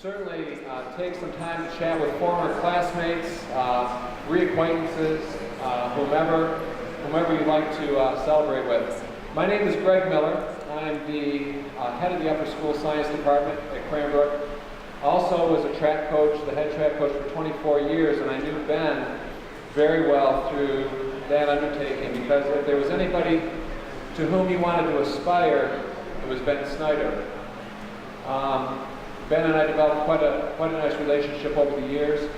certainly take some time to chat with former classmates, reacquaintances, whomever you'd like to celebrate with. My name is Greg Miller. I'm the head of the Upper School Science Department at Cranbrook. Also was a track coach, the head track coach for 24 years, and I knew Ben very well through that undertaking, because if there was anybody to whom he wanted to aspire, it was Ben Snyder. Ben and I developed quite a nice relationship over the years,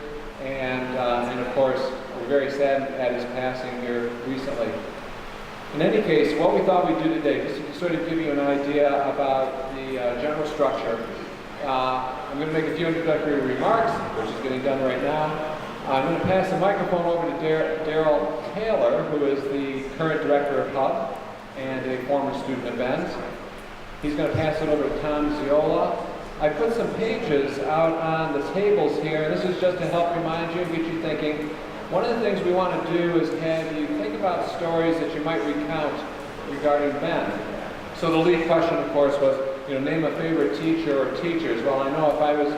and of course, we're very sad at his passing here recently. In any case, what we thought we'd do today, just to sort of give you an idea about the general structure, I'm going to make a few introductory remarks, which is getting done right now. I'm going to pass the microphone over to Daryl Taylor, who is the current director of Hub and a former student of Ben's. He's going to pass it over to Tom Ziola. I put some pages out on the tables here, and this is just to help remind you and get you thinking. One of the things we want to do is have you think about stories that you might recount regarding Ben. So the lead question, of course, was, name a favorite teacher or teachers. Well, I know if I was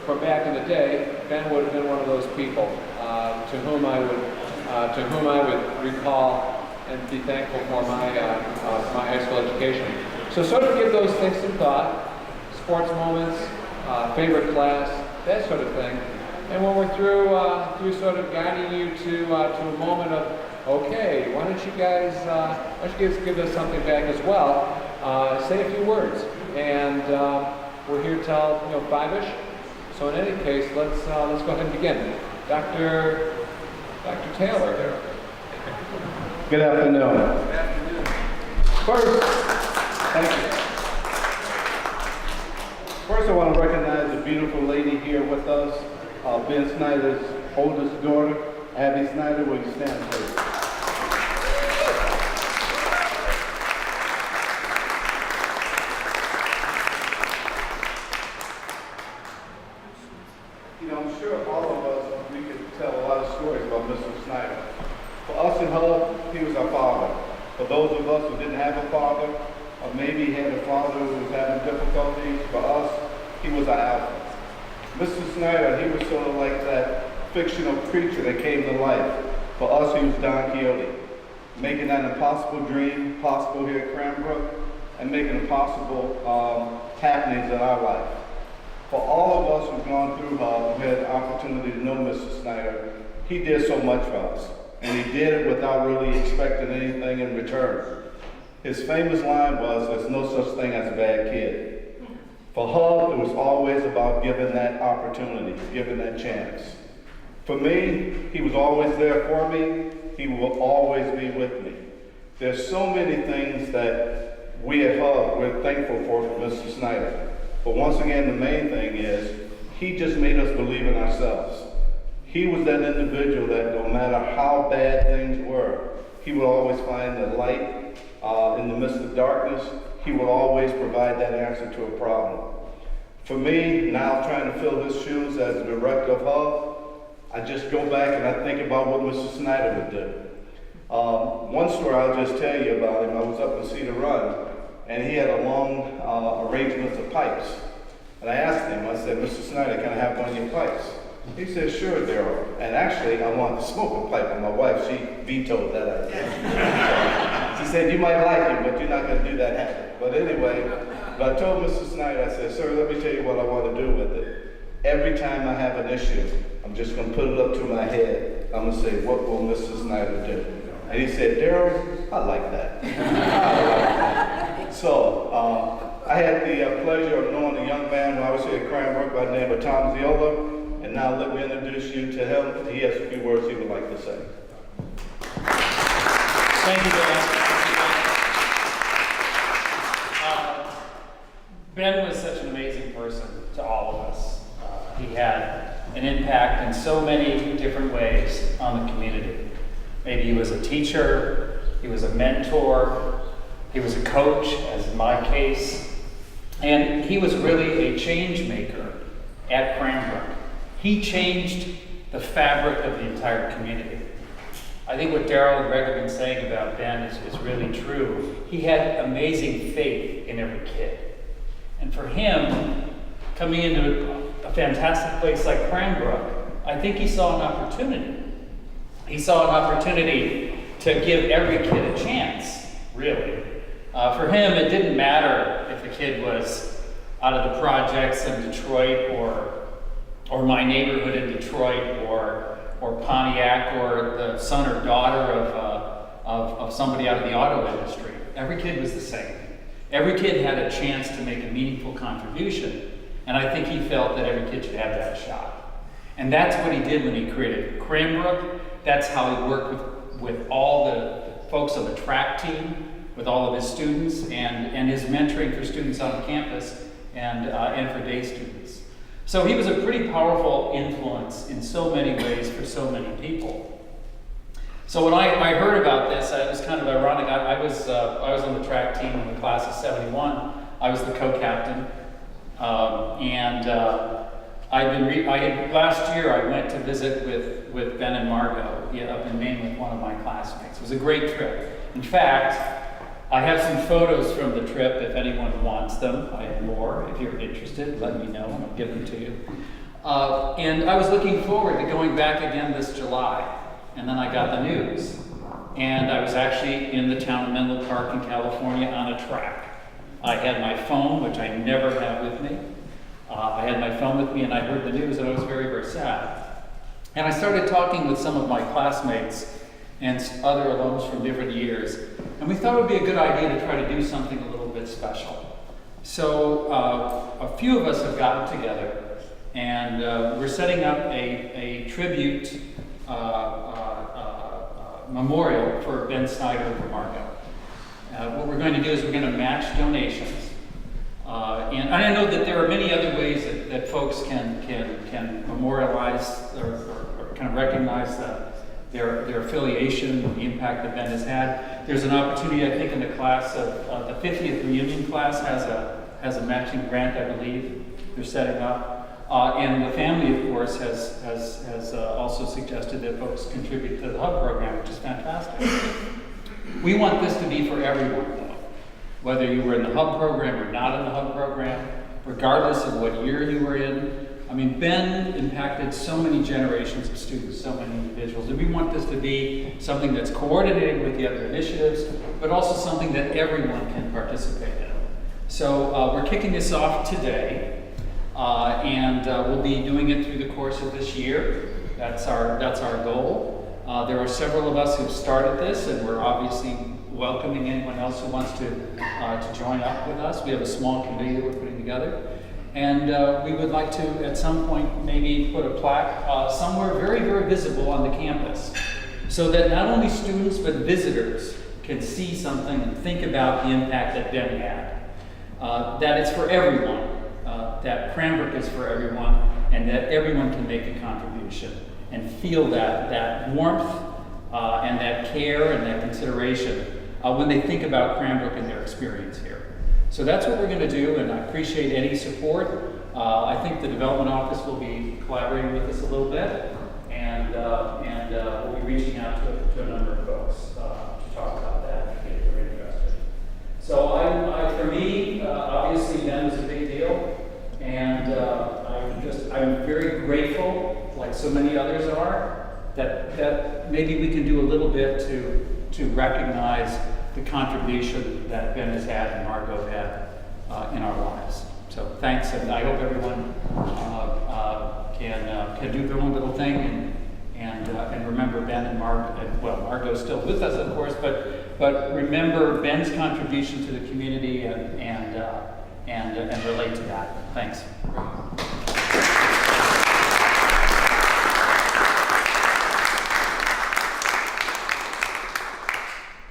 from back in the day, Ben would have been one of those people to whom I would recall and be thankful for my high school education. So sort of give those things some thought. Sports moments, favorite class, that sort of thing. And when we're through sort of guiding you to a moment of, okay, why don't you guys give us something back as well? Say a few words, and we're here till 5-ish. So in any case, let's go ahead and begin. Dr. Taylor. Good afternoon. Good afternoon. First, thank you. First, I want to recognize the beautiful lady here with us, Ben Snyder's oldest daughter, Abby Snyder. Will you stand, please? I'm sure all of us, we could tell a lot of stories about Mr. Snyder. For us in Hub, he was our father. For those of us who didn't have a father, or maybe had a father who was having difficulties, for us, he was our alpha. Mr. Snyder, he was sort of like that fictional creature that came to life. For us, he was Don Quixote, making that impossible dream possible here at Cranbrook, and making impossible happenings in our life. For all of us who've gone through Hub, who had the opportunity to know Mr. Snyder, he did so much for us. And he did it without really expecting anything in return. His famous line was, "There's no such thing as a bad kid." For Hub, it was always about giving that opportunity, giving that chance. For me, he was always there for me. He will always be with me. There's so many things that we at Hub, we're thankful for Mr. Snyder. But once again, the main thing is, he just made us believe in ourselves. He was that individual that no matter how bad things were, he would always find the light in the midst of darkness. He would always provide that answer to a problem. For me, now trying to fill his shoes as the director of Hub, I just go back and I think about what Mr. Snyder would do. One story I'll just tell you about him. I was up in Cedar Run, and he had a long arrangements of pipes. And I asked him, I said, "Mr. Snyder, can I have one of your pipes?" He said, "Sure, Daryl." And actually, I wanted to smoke a pipe, and my wife, she vetoed that idea. She said, "You might like it, but you're not going to do that habit." But anyway, I told Mr. Snyder, I said, "Sir, let me tell you what I want to do with it. Every time I have an issue, I'm just going to put it up to my head. I'm going to say, what will Mr. Snyder do?" And he said, "Daryl, I like that." I like that. So, I had the pleasure of knowing a young man when I was here at Cranbrook by the name of Tom Ziola. And now let me introduce you to him. He has a few words he would like to say. Thank you, Ben. Ben was such an amazing person to all of us. He had an impact in so many different ways on the community. Maybe he was a teacher, he was a mentor, he was a coach, as in my case, and he was really a change maker at Cranbrook. He changed the fabric of the entire community. I think what Daryl and Greg have been saying about Ben is really true. He had amazing faith in every kid. And for him, coming into a fantastic place like Cranbrook, I think he saw an opportunity. He saw an opportunity to give every kid a chance, really. For him, it didn't matter if a kid was out of the projects in Detroit or my neighborhood in Detroit or Pontiac or the son or daughter of somebody out of the auto industry. Every kid was the same. Every kid had a chance to make a meaningful contribution, and I think he felt that every kid should have that shot. And that's what he did when he created Cranbrook. That's how he worked with all the folks on the track team, with all of his students, and his mentoring for students on campus and for day students. So he was a pretty powerful influence in so many ways for so many people. So when I heard about this, it was kind of ironic. I was on the track team in the class of '71. I was the co-captain, last year I went to visit with Ben and Margot up in Maine with one of my classmates. It was a great trip. In fact, I have some photos from the trip if anyone wants them. I have more. If you're interested, let me know and I'll give them to you. And I was looking forward to going back again this July. And then I got the news. And I was actually in the town of Menlo Park in California on a track. I had my phone, which I never have with me. I had my phone with me and I heard the news and I was very, very sad. And I started talking with some of my classmates and other alums from different years. And we thought it would be a good idea to try to do something a little bit special. So a few of us have gotten together and we're setting up a tribute memorial for Ben Snyder and for Margot. What we're going to do is we're going to match donations. And I know that there are many other ways that folks can memorialize or kind of recognize their affiliation, the impact that Ben has had. There's an opportunity, I think, in the class of the 50th reunion class has a matching grant, I believe, they're setting up. And the family, of course, has also suggested that folks contribute to the Hub program, which is fantastic. We want this to be for everyone, though. Whether you were in the Hub program or not in the Hub program, regardless of what year you were in. I mean, Ben impacted so many generations of students, so many individuals, and we want this to be something that's coordinated with the other initiatives, but also something that everyone can participate in. So we're kicking this off today, and we'll be doing it through the course of this year. That's our goal. There are several of us who've started this, and we're obviously welcoming anyone else who wants to join up with us. We have a small committee that we're putting together. And we would like to, at some point, maybe put a plaque somewhere very, very visible on the campus so that not only students but visitors can see something and think about the impact that Ben had. That it's for everyone, that Cranbrook is for everyone, and that everyone can make a contribution and feel that warmth and that care and that consideration when they think about Cranbrook and their experience here. So that's what we're going to do, and I appreciate any support. I think the development office will be collaborating with us a little bit, and we'll be reaching out to a number of folks to talk about that if they're interested. So for me, obviously Ben was a big deal, and I'm very grateful, like so many others are, that maybe we can do a little bit to recognize the contribution that Ben has had and Margot had in our lives. So thanks, and I hope everyone can do their own little thing and remember Ben and Margot. Well, Margot's still with us, of course, but remember Ben's contribution to the community and relate to that. Thanks.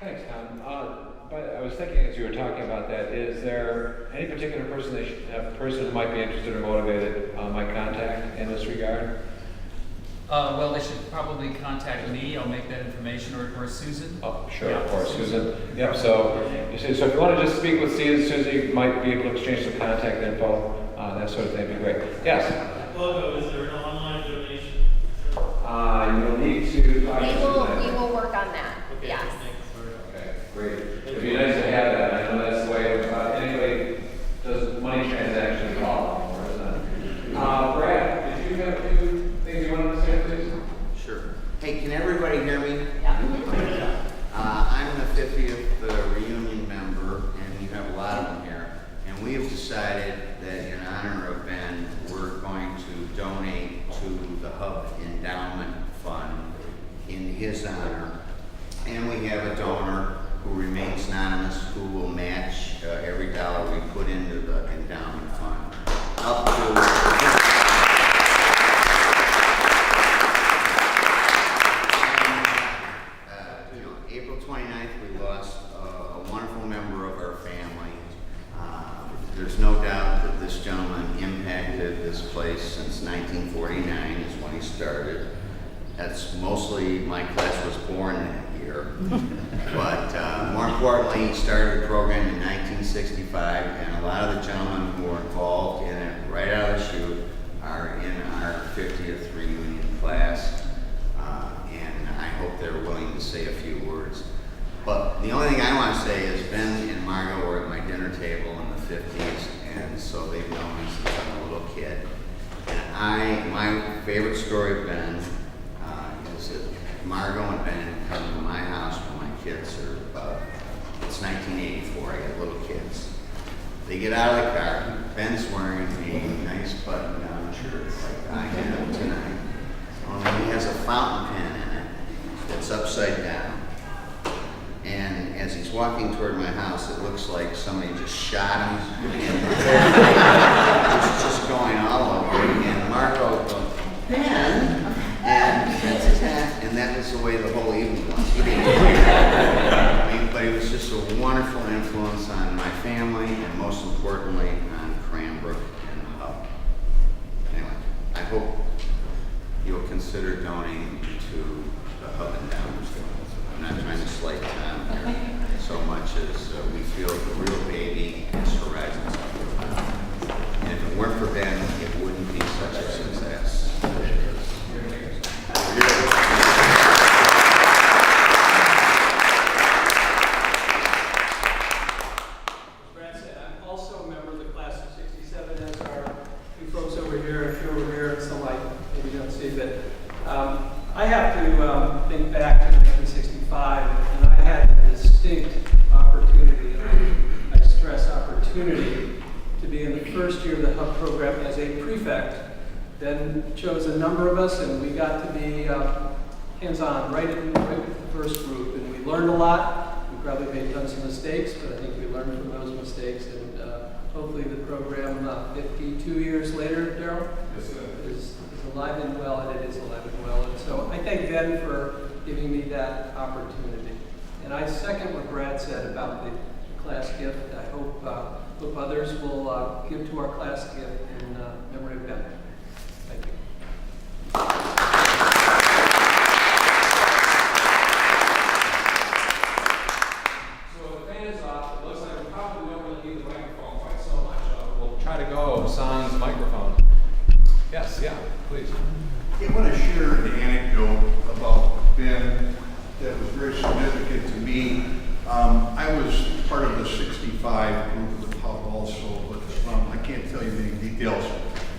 Thanks, Tom. But I was thinking as you were talking about that, is there any particular person who might be interested or motivated might contact in this regard? Well, they should probably contact me. I'll make that information, or Susan. Oh, sure, yeah, of course, Susan. Yep. So if you want to just speak with Susan, you might be able to exchange some contact info, that sort of thing. Would be great. Yes. Logo, is there an online donation? You'll need to. We will work on that. Okay, yes. Okay, great. It'd be nice to have that. I know that's the way anybody does money transactions at all, isn't it? Brad. his honor. And we have a donor who remains anonymous, who will match every dollar we put into the endowment fund. Up to April 29th, we lost a wonderful member of our family. There's no doubt that this gentleman impacted this place since 1949 is when he started. That's mostly, my class was born that year. But more importantly, he started the program in 1965, and a lot of the gentlemen who were involved in it right out of the chute are in our 50th reunion class. And I hope they're willing to say a few words. But the only thing I want to say is Ben and Margot were at my dinner table in the 50s, and so they've known me since I'm a little kid. And my favorite story of Ben is that Margot and Ben come to my house when my kids are about, it's 1984, I got little kids. They get out of the car, Ben's wearing a nice button-down shirt like I have tonight. Only he has a fountain pen in it that's upside down. And as he's walking toward my house, it looks like somebody just shot him. It's just going all over. And Marco goes, Ben! And that was the way the whole evening was. He didn't care. But he was just a wonderful influence on my family and most importantly on Cranbrook and the Hub. Anyway, I hope you'll consider donating to the Hub Endowment. I'm not trying to slight Tom here so much as we feel the real baby is Horizons. And if it weren't for Ben, it wouldn't be such a success. Brad said, I'm also a member of the class of 67, as are you folks over here, if you're over here, and some I maybe don't see, but I have to think back to 1965, and I had a distinct opportunity, and I stress opportunity, to be in the first year of the Hub program as a prefect. Then chose a number of us, and we got to be hands-on right with the first group, and we learned a lot. We probably made tons of mistakes, but I think we learned from those mistakes, and hopefully the program 52 years later, Daryl, is alive and well, and it is alive and well. And so I thank Ben for giving me that opportunity. And I second what Brad said about the class gift. I hope others will give to our class gift in memory of Ben. Thank you. So the fan is off. It looks like we probably don't really need the microphone quite so much. We'll try to go sans microphone. Yes, yeah, please. I want to share an anecdote about Ben that was very significant to me. I was part of the 65 group of the Hub also, but I can't tell you many details.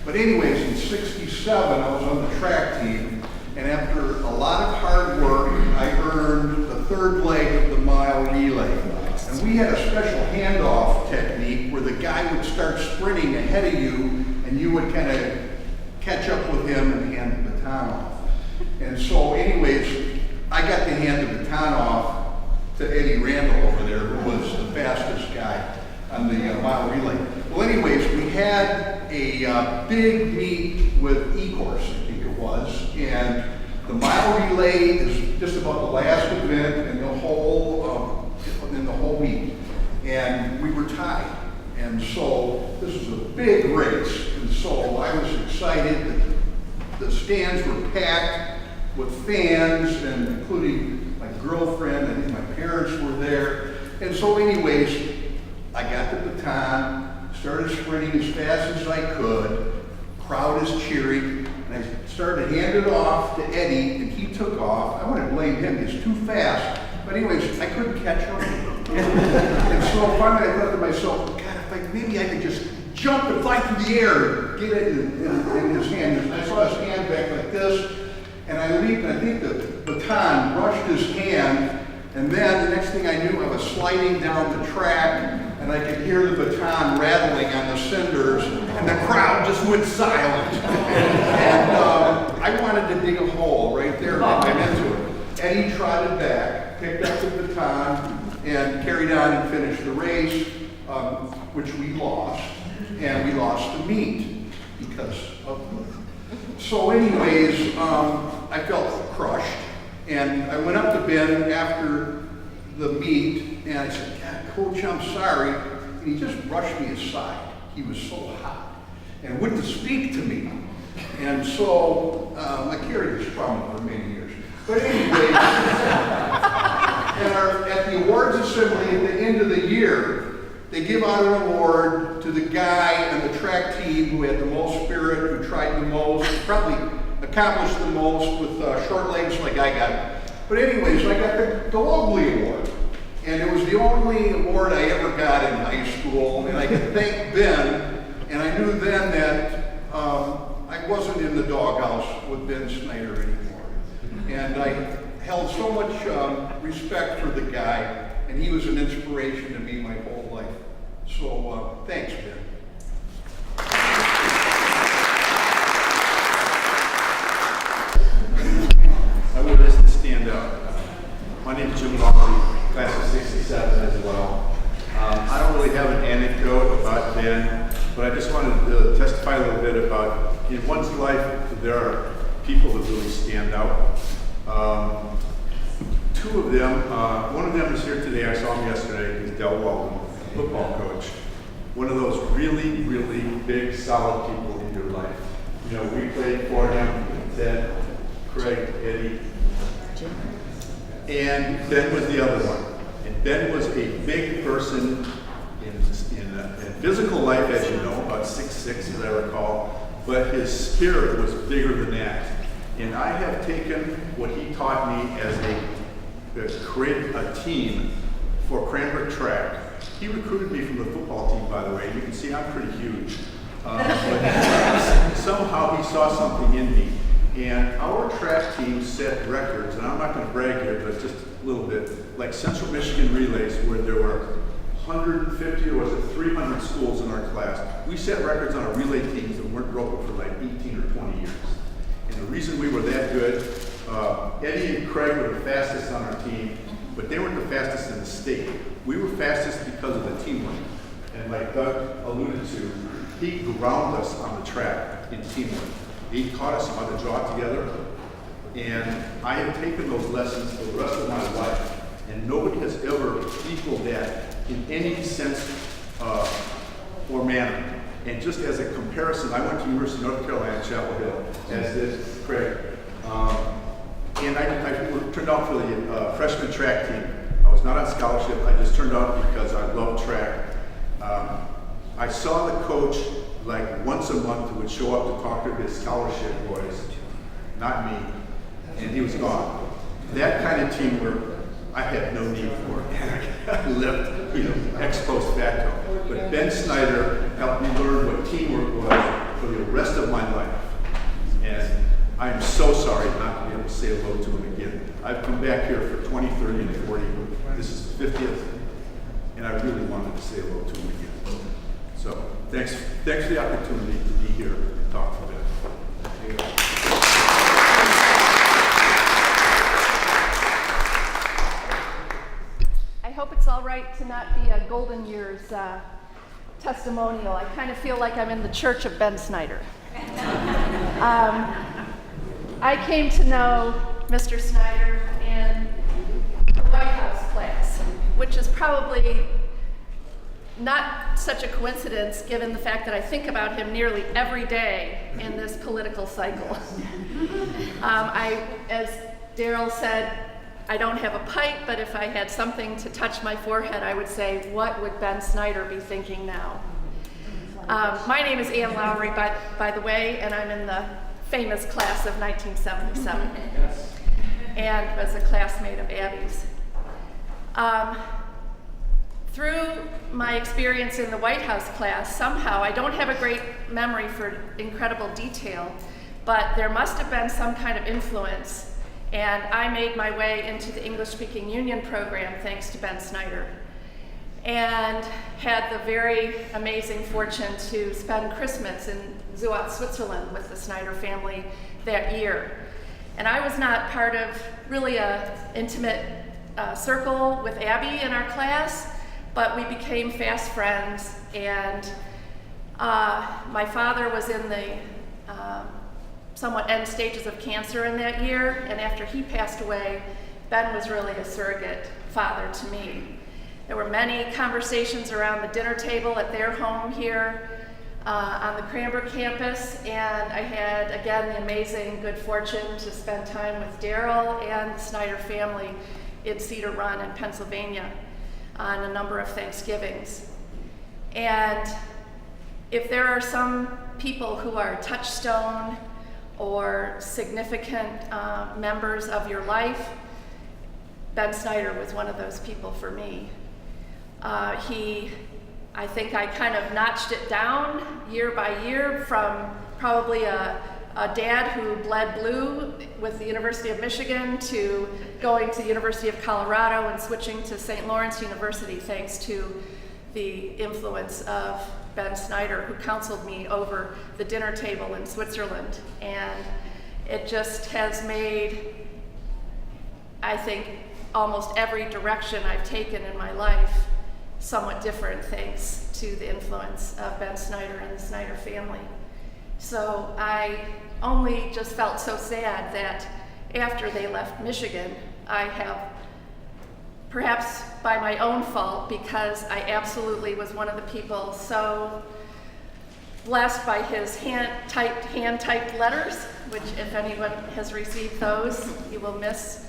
But anyways, in 67, I was on the track team, and after a lot of hard work, I earned the third leg of the mile relay. And we had a special handoff technique where the guy would start sprinting ahead of you, and you would kind of catch up with him and hand the baton off. And so anyways, I got to hand the baton off to Eddie Randall over there, who was the fastest guy on the mile relay. Well anyways, we had a big meet with E-Course, I think it was, and the mile relay is just about the last event in the whole meet. And we were tied. And so this was a big race, and so I was excited. The stands were packed with fans, and including my girlfriend, and my parents were there. And so anyways, I got the baton, started sprinting as fast as I could, crowd is cheering, and I started to hand it off to Eddie, and he took off. I want to blame him, he's too fast. But anyways, I couldn't catch him. And so finally I thought to myself, God, maybe I could just jump and fly through the air, get it in his hand. And I saw his hand back like this, and I leaped, and I think the baton brushed his hand, and then the next thing I knew, I was sliding down the track, and I could hear the baton rattling on the cinders, and the crowd just went silent. And I wanted to dig a hole right there and I went into it. then he trotted back, picked up the baton, and carried on and finished the race, which we lost, and we lost the meet because of. So, anyways, I felt crushed, and I went up to Ben after the meet, and I said, "God, Coach, I'm sorry." And he just brushed me aside. He was so hot and wouldn't speak to me. And so I carried this trauma for many years. But anyway, at the awards assembly at the end of the year, they give out an award to the guy on the track team who had the most spirit, who tried the most, probably accomplished the most with short legs like I got. But anyways, I got the Alumni Award. And it was the only award I ever got in high school. And I could thank Ben, and I knew then that I wasn't in the doghouse with Ben Snyder anymore. And I held so much respect for the guy, and he was an inspiration to me my whole life. So thanks, Ben. I would list to stand up. My name is Jim Lockley, class of 67 as well. I don't really have an anecdote about Ben, but I just wanted to testify a little bit about in one's life there are people that really stand out. Two of them, one of them is here today. I saw him yesterday. He's Del Walton, football coach. One of those really, really big, solid people in your life. You know, we played for him, Ted, Craig, Eddie, and Ben was the other one. And Ben was a big person in physical life, as you know, about 6'6", as I recall, but his spirit was bigger than that. And I have taken what he taught me as to create a team for Cranbrook track. He recruited me from the football team, by the way. You can see I'm pretty huge. But somehow he saw something in me. And our track team set records, and I'm not going to brag here, but just a little bit, like Central Michigan relays, where there were 150 or was it 300 schools in our class. We set records on our relay teams that weren't broken for like 18 or 20 years. And the reason we were that good, Eddie and Craig were the fastest on our team, but they weren't the fastest in the state. We were fastest because of the teamwork. And like Doug alluded to, he ground us on the track in teamwork. He taught us how to jog together, and I have taken those lessons for the rest of my life, and nobody has ever equaled that in any sense or manner. And just as a comparison, I went to University of North Carolina, Chapel Hill, as did Craig, and I turned out for the freshman track team. I was not on scholarship, I just turned out because I love track. I saw the coach like once a month who would show up to talk to his scholarship boys, not me, and he was gone. That kind of teamwork I had no need for. I left, ex post facto. But Ben Snyder helped me learn what teamwork was for the rest of my life. And I'm so sorry not to be able to say hello to him again. I've come back here for 20, 30, and 40. This is the 50th, and I really wanted to say hello to him again. So thanks for the opportunity to be here and talk to Ben. I hope it's all right to not be a Golden Years testimonial. I kind of feel like I'm in the church of Ben Snyder. I came to know Mr. Snyder in the White House class, which is probably not such a coincidence given the fact that I think about him nearly every day in this political cycle. As Daryl said, I don't have a pipe, but if I had something to touch my forehead, I would say, what would Ben Snyder be thinking now? My name is Ann Lowry, by the way, and I'm in the famous class of 1977, and was a classmate of Abby's. Through my experience in the White House class, somehow, I don't have a great memory for incredible detail, but there must have been some kind of influence, and I made my way into the English-speaking union program thanks to Ben Snyder, and had the very amazing fortune to spend Christmas in Zurich, Switzerland with the Snyder family that year. And I was not part of really a intimate circle with Abby in our class, but we became fast friends. And my father was in the somewhat end stages of cancer in that year, and after he passed away, Ben was really a surrogate father to me. There were many conversations around the dinner table at their home here on the Cranbrook campus, and I had, again, the amazing good fortune to spend time with Daryl and the Snyder family in Cedar Run in Pennsylvania on a number of Thanksgivings. And if there are some people who are touchstone or significant members of your life, Ben Snyder was one of those people for me. I think I kind of notched it down year by year from probably a dad who bled blue with the University of Michigan to going to the University of Colorado and switching to St. Lawrence University thanks to the influence of Ben Snyder, who counseled me over the dinner table in Switzerland. And it just has made, I think, almost every direction I've taken in my life somewhat different thanks to the influence of Ben Snyder and the Snyder family. So I only just felt so sad that after they left Michigan, I have, perhaps by my own fault, because I absolutely was one of the people so blessed by his hand-typed letters, which if anyone has received those, you will miss.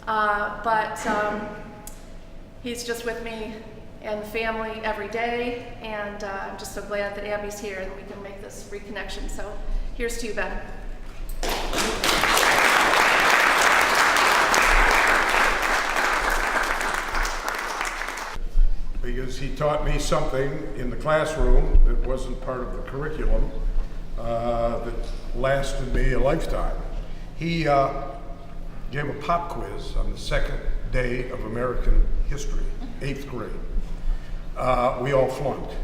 But he's just with me and the family every day, and I'm just so glad that Abby's here and we can make this reconnection. So here's to you, Ben. Because he taught me something in the classroom that wasn't part of the curriculum that lasted me a lifetime. He gave a pop quiz on the second day of American history, 8th grade. We all flunked,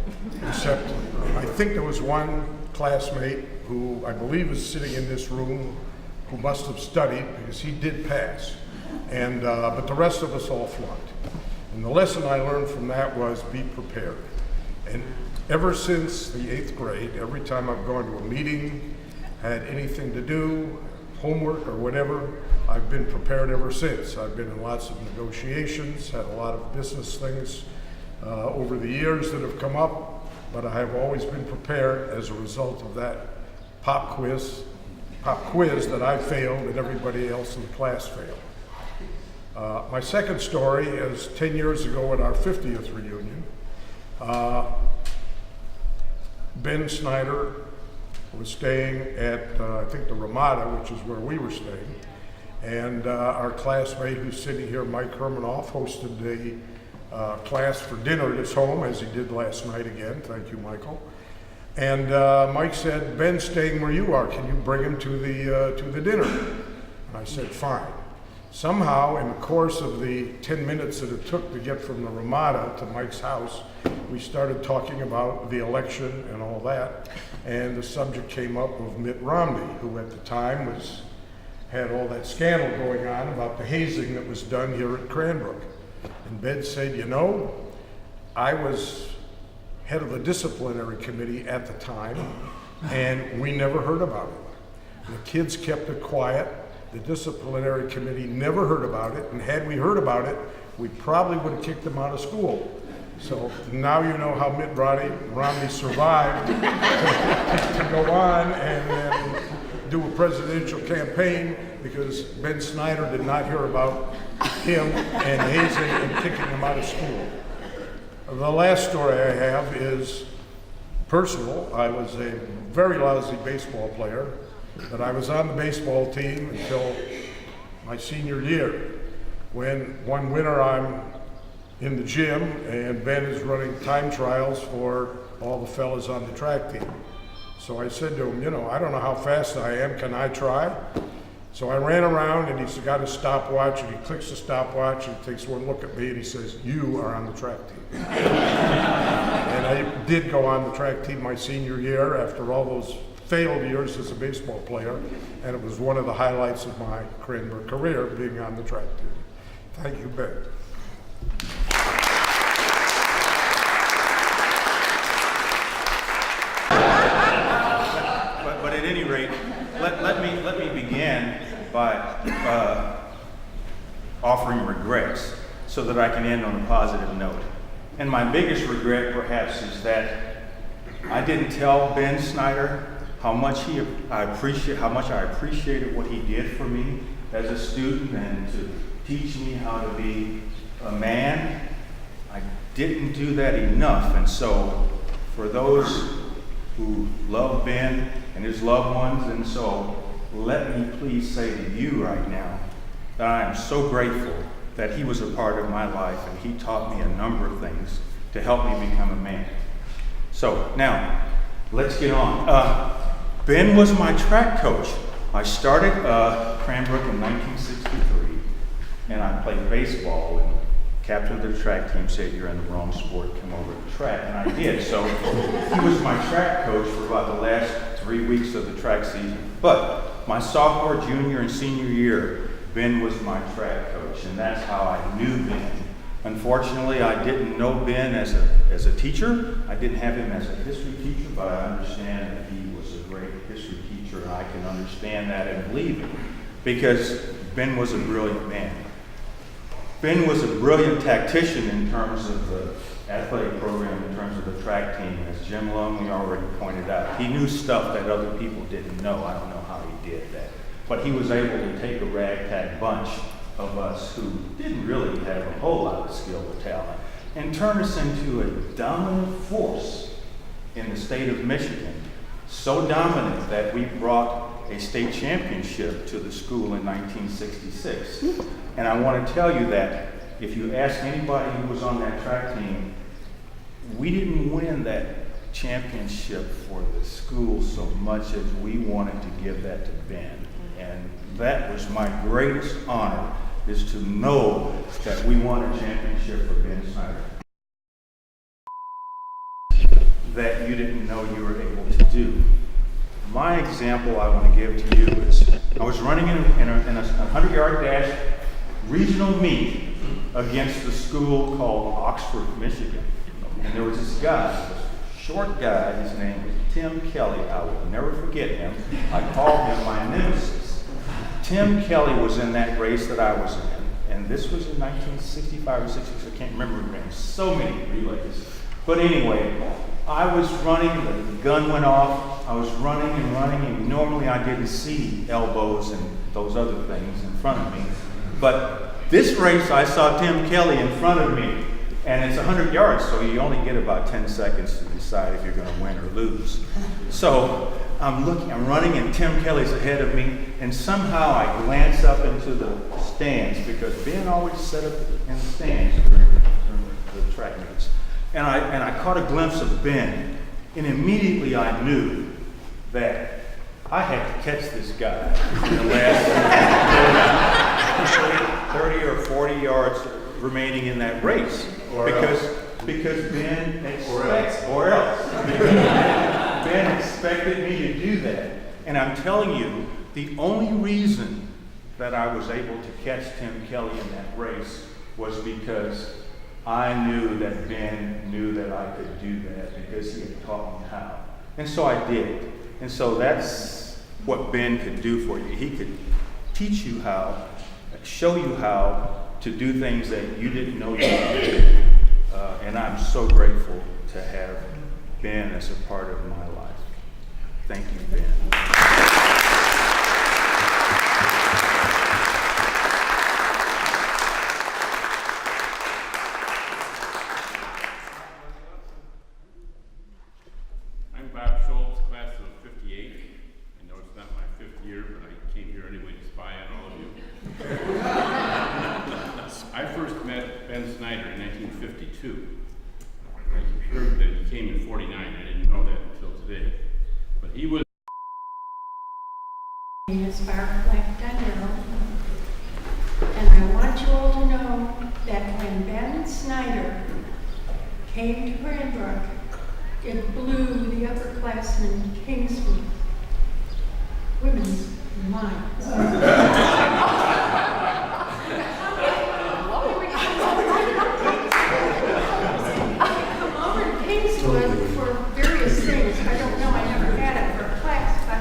except I think there was one classmate who I believe is sitting in this room who must have studied because he did pass, and but the rest of us all flunked. And the lesson I learned from that was be prepared. And ever since the 8th grade, every time I've gone to a meeting, had anything to do, homework or whatever, I've been prepared ever since. I've been in lots of negotiations, had a lot of business things over the years that have come up, but I have always been prepared as a result of that pop quiz that I failed and everybody else in the class failed. My second story is 10 years ago at our 50th reunion. Ben Snyder was staying at, I think, the Ramada, which is where we were staying. And our classmate who's sitting here, Mike Hermanoff, hosted a class for dinner at his home, as he did last night again. Thank you, Michael. And Mike said, Ben's staying where you are. Can you bring him to the dinner? And I said, fine. Somehow, in the course of the 10 minutes that it took to get from the Ramada to Mike's house, we started talking about the election and all that, and the subject came up of Mitt Romney, who at the time had all that scandal going on about the hazing that was done here at Cranbrook. And Ben said, you know, I was head of the disciplinary committee at the time, and we never heard about it. The kids kept it quiet. The disciplinary committee never heard about it, and had we heard about it, we probably would have kicked them out of school. So now you know how Mitt Romney survived to go on and then do a presidential campaign, because Ben Snyder did not hear about him and hazing and kicking him out of school. The last story I have is personal. I was a very lousy baseball player, but I was on the baseball team until my senior year, when one winter I'm in the gym and Ben is running time trials for all the fellas on the track team. So I said to him, you know, I don't know how fast I am, can I try? So I ran around and he's got his stopwatch and he clicks the stopwatch and he takes one look at me and he says, you are on the track team. And I did go on the track team my senior year after all those failed years as a baseball player, and it was one of the highlights of my Cranbrook career, being on the track team. Thank you, Ben. But at any rate, let me begin by offering regrets so that I can end on a positive note. And my biggest regret, perhaps, is that I didn't tell Ben Snyder how much I appreciated what he did for me as a student and to teach me how to be a man. I didn't do that enough, and so for those who love Ben and his loved ones, and so let me please say to you right now that I am so grateful that he was a part of my life and he taught me a number of things to help me become a man. So now, let's get on. Ben was my track coach. I started Cranbrook in 1963, and I played baseball, and captain of the track team said, "You're in the wrong sport, come over to the track," and I did. So he was my track coach for about the last 3 weeks of the track season. But my sophomore, junior, and senior year, Ben was my track coach, and that's how I knew Ben. Unfortunately, I didn't know Ben as a teacher. I didn't have him as a history teacher, but I understand that he was a great history teacher, and I can understand that and believe it, because Ben was a brilliant man. Ben was a brilliant tactician in terms of the athletic program, in terms of the track team, as Jim Longley already pointed out. He knew stuff that other people didn't know. I don't know how he did that. But he was able to take a ragtag bunch of us who didn't really have a whole lot of skill or talent and turn us into a dominant force in the state of Michigan. So dominant that we brought a state championship to the school in 1966. And I want to tell you that if you ask anybody who was on that track team, we didn't win that championship for the school so much as we wanted to give that to Ben. And that was my greatest honor, is to know that we won a championship for Ben Snyder that you didn't know you were able to do. My example I want to give to you is, I was running in a 100-yard dash regional meet against the school called Oxford, Michigan. And there was this guy, a short guy, his name was Tim Kelly. I will never forget him. I called him my nemesis. Tim Kelly was in that race that I was in, and this was in 1965 or 66, I can't remember, we ran so many relays. But anyway, I was running, the gun went off, I was running, and normally I didn't see elbows and those other things in front of me. But this race, I saw Tim Kelly in front of me, and it's 100 yards, so you only get about 10 seconds to decide if you're going to win or lose. So I'm running, and Tim Kelly's ahead of me, and somehow I glance up into the stands, because Ben always set up in the stands during the track meets. And I caught a glimpse of Ben, and immediately I knew that I had to catch this guy in the last 30 or 40 yards remaining in that race. Because Ben Ben expected me to do that. And I'm telling you, the only reason that I was able to catch Tim Kelly in that race was because I knew that Ben knew that I could do that, because he had taught me how. And so I did. And so that's what Ben could do for you. He could teach you how, show you how to do things that you didn't know you could do. And I'm so grateful to have Ben as a part of my life. Thank you, Ben. I first met Ben Snyder in 1952. I heard that he came in 49. I didn't know that until today. But he was... My name is Barbara Black-Donnell, and I want you all to know that when Ben Snyder came to Cranbrook, it blew the upperclassmen Kingswood women's minds. Come over to Kingswood for various things. I don't know, I never had it for a class, but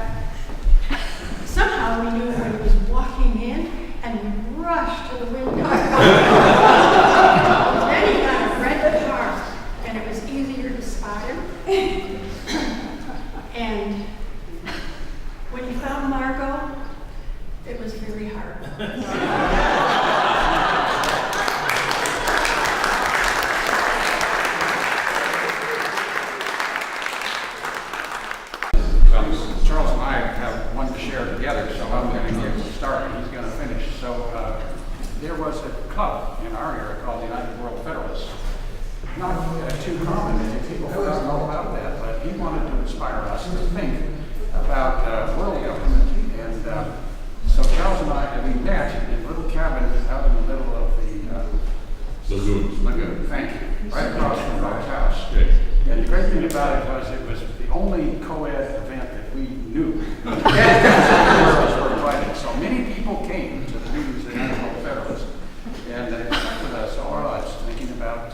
somehow we knew when he was walking in and we rushed to the window. Then he got a red car and it was easier to spot him. And when he found Margot, it was very hard. Charles and I have one to share together, so I'm going to get started. He's going to finish. So there was a club in our area called the United World Federalists. Not too common, people don't know about that, but he wanted to inspire us to think about world government. And so Charles and I, we met in a little cabin out in the middle of the lagoon. Thank you. Right across from Rob's house. And the great thing about it was the only co-ed event that we knew. Girls were invited. So many people came to the meetings of the United World Federalists, and they stuck with us all our lives, thinking about,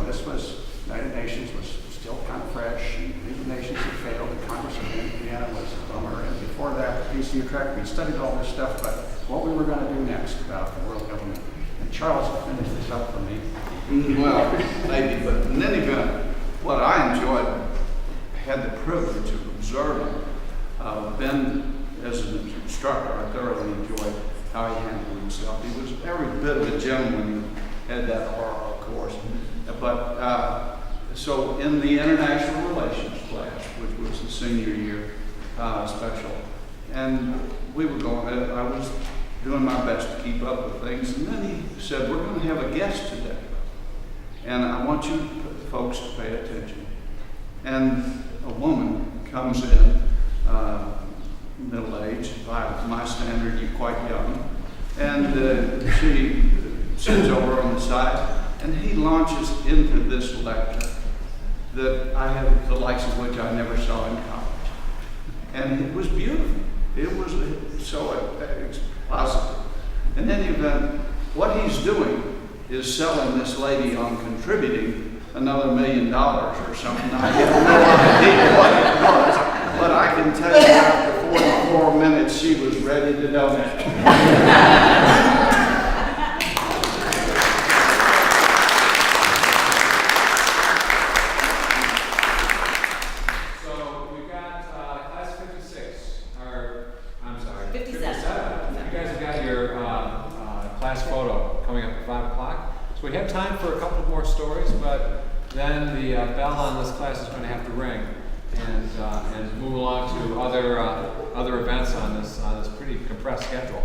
this was, United Nations was still kind of fresh, and League of Nations had failed, and Congress of Indiana was a bummer, and before that, the PC Utrecht, we studied all this stuff, but what we were going to do next about the world government. And Charles finished this up for me. Well, maybe, but in any event, what I enjoyed, had the privilege of observing Ben as an instructor. I thoroughly enjoyed how he handled himself. He was every bit of a gentleman. He had that aura, of course. But so in the international relations class, which was the senior year special, and we were going, I was doing my best to keep up with things, and then he said, we're going to have a guest today, and I want you folks to pay attention. And a woman comes in, middle-aged, by my standard, you're quite young, and she sits over on the side, and he launches into this lecture that I had the likes of which I never saw in college. And it was beautiful. It was so positive. In any event, what he's doing is selling this lady on contributing another $1 million or something. I have no idea what it was, but I can tell you after 44 minutes she was ready to donate. So we've got class 56, or I'm sorry, 57. You guys have got your class photo coming up at 5 o'clock. So we have time for a couple more stories, but then the bell on this class is going to have to ring and move along to other events on this pretty compressed schedule.